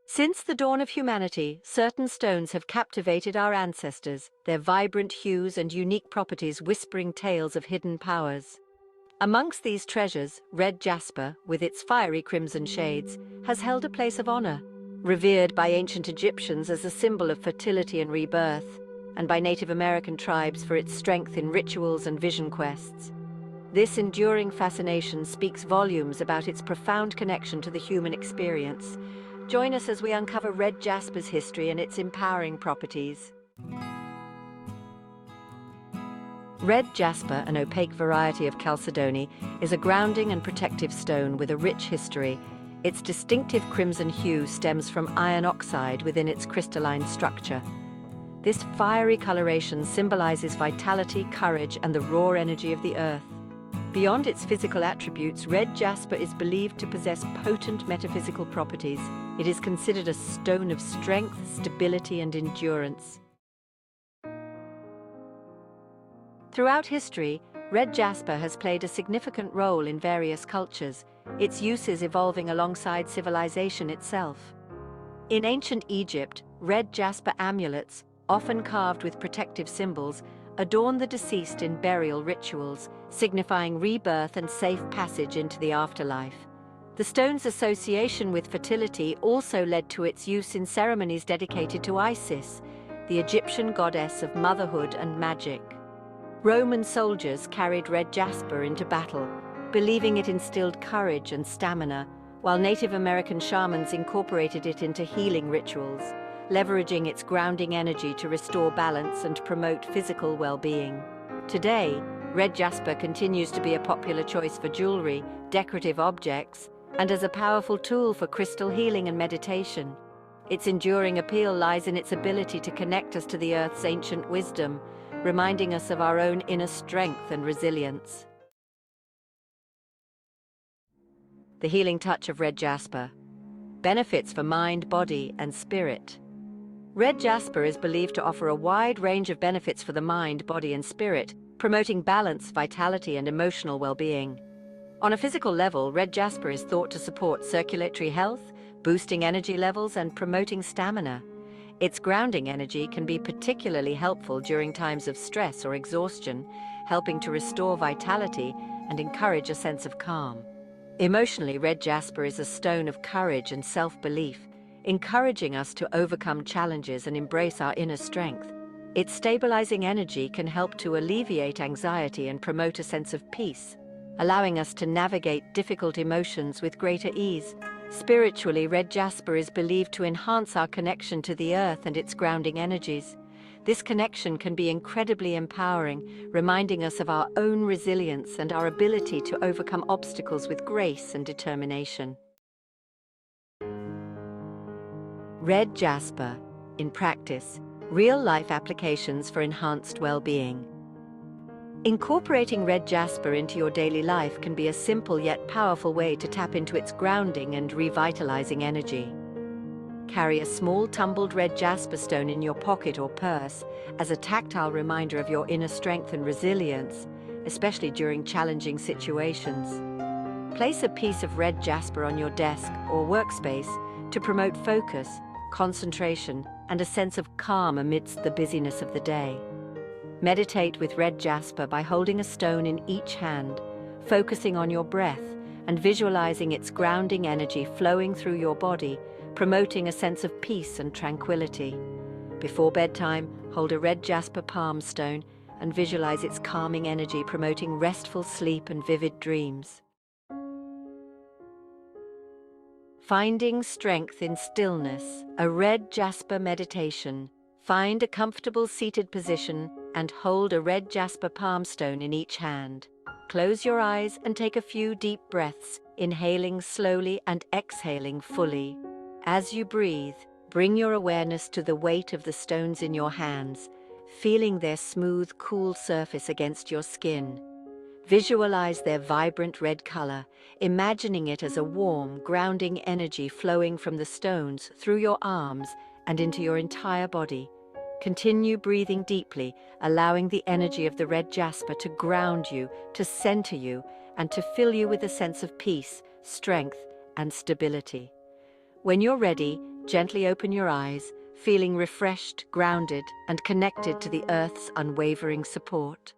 Since the dawn of humanity, certain stones have captivated our ancestors, their vibrant hues and unique properties whispering tales of hidden powers. Amongst these treasures, red jasper, with its fiery crimson shades, has held a place of honor, revered by ancient Egyptians as a symbol of fertility and rebirth, and by Native American tribes for its strength in rituals and vision quests. This enduring fascination speaks volumes about its profound connection to the human experience. Join us as we uncover red jasper's history and its empowering properties. Red jasper, an opaque variety of chalcedony, is a grounding and protective stone with a rich history. Its distinctive crimson hue stems from iron oxide within its crystalline structure. This fiery coloration symbolizes vitality, courage, and the raw energy of the earth. Beyond its physical attributes, red jasper is believed to possess potent metaphysical properties. It is considered a stone of strength, stability, and endurance. Throughout history, red jasper has played a significant role in various cultures, its uses evolving alongside civilization itself. In ancient Egypt, red jasper amulets, often carved with protective symbols, adorn the deceased in burial rituals, signifying rebirth and safe passage into the afterlife. The stone's association with fertility also led to its use in ceremonies dedicated to Isis, the Egyptian goddess of motherhood and magic. Roman soldiers carried red jasper into battle, believing it instilled courage and stamina, while Native American shamans incorporated it into healing rituals, leveraging its grounding energy to restore balance and promote physical well-being. Today, red jasper continues to be a popular choice for jewelry, decorative objects, and as a powerful tool for crystal healing and meditation. Its enduring appeal lies in its ability to connect us to the earth's ancient wisdom, reminding us of our own inner strength and resilience. The healing touch of red jasper. Benefits for mind, body, and spirit. Red jasper is believed to offer a wide range of benefits for the mind, body, and spirit, promoting balance, vitality, and emotional well-being. On a physical level, red jasper is thought to support circulatory health, boosting energy levels, and promoting stamina. Its grounding energy can be particularly helpful during times of stress or exhaustion, helping to restore vitality and encourage a sense of calm. Emotionally, red jasper is a stone of courage and self-belief, encouraging us to overcome challenges and embrace our inner strength. Its stabilizing energy can help to alleviate anxiety and promote a sense of peace, allowing us to navigate difficult emotions with greater ease. Spiritually, red jasper is believed to enhance our connection to the earth and its grounding energies. This connection can be incredibly empowering, reminding us of our own resilience and our ability to overcome obstacles with grace and determination. Red jasper. In practice, real-life applications for enhanced well-being. Incorporating red jasper into your daily life can be a simple yet powerful way to tap into its grounding and revitalizing energy. Carry a small tumbled red jasper stone in your pocket or purse as a tactile reminder of your inner strength and resilience, especially during challenging situations. Place a piece of red jasper on your desk or workspace to promote focus, concentration, and a sense of calm amidst the busyness of the day. Meditate with red jasper by holding a stone in each hand, focusing on your breath and visualizing its grounding energy flowing through your body, promoting a sense of peace and tranquility. Before bedtime, hold a red jasper palm stone and visualize its calming energy, promoting restful sleep and vivid dreams. Finding strength in stillness, a red jasper meditation. Find a comfortable seated position and hold a red jasper palm stone in each hand. Close your eyes and take a few deep breaths, inhaling slowly and exhaling fully. As you breathe, bring your awareness to the weight of the stones in your hands, feeling their smooth, cool surface against your skin. Visualize their vibrant red color, imagining it as a warm, grounding energy flowing from the stones through your arms and into your entire body. Continue breathing deeply, allowing the energy of the red jasper to ground you, to center you, and to fill you with a sense of peace, strength, and stability. When you're ready, Gently open your eyes, feeling refreshed, grounded, and connected to the Earth's unwavering support.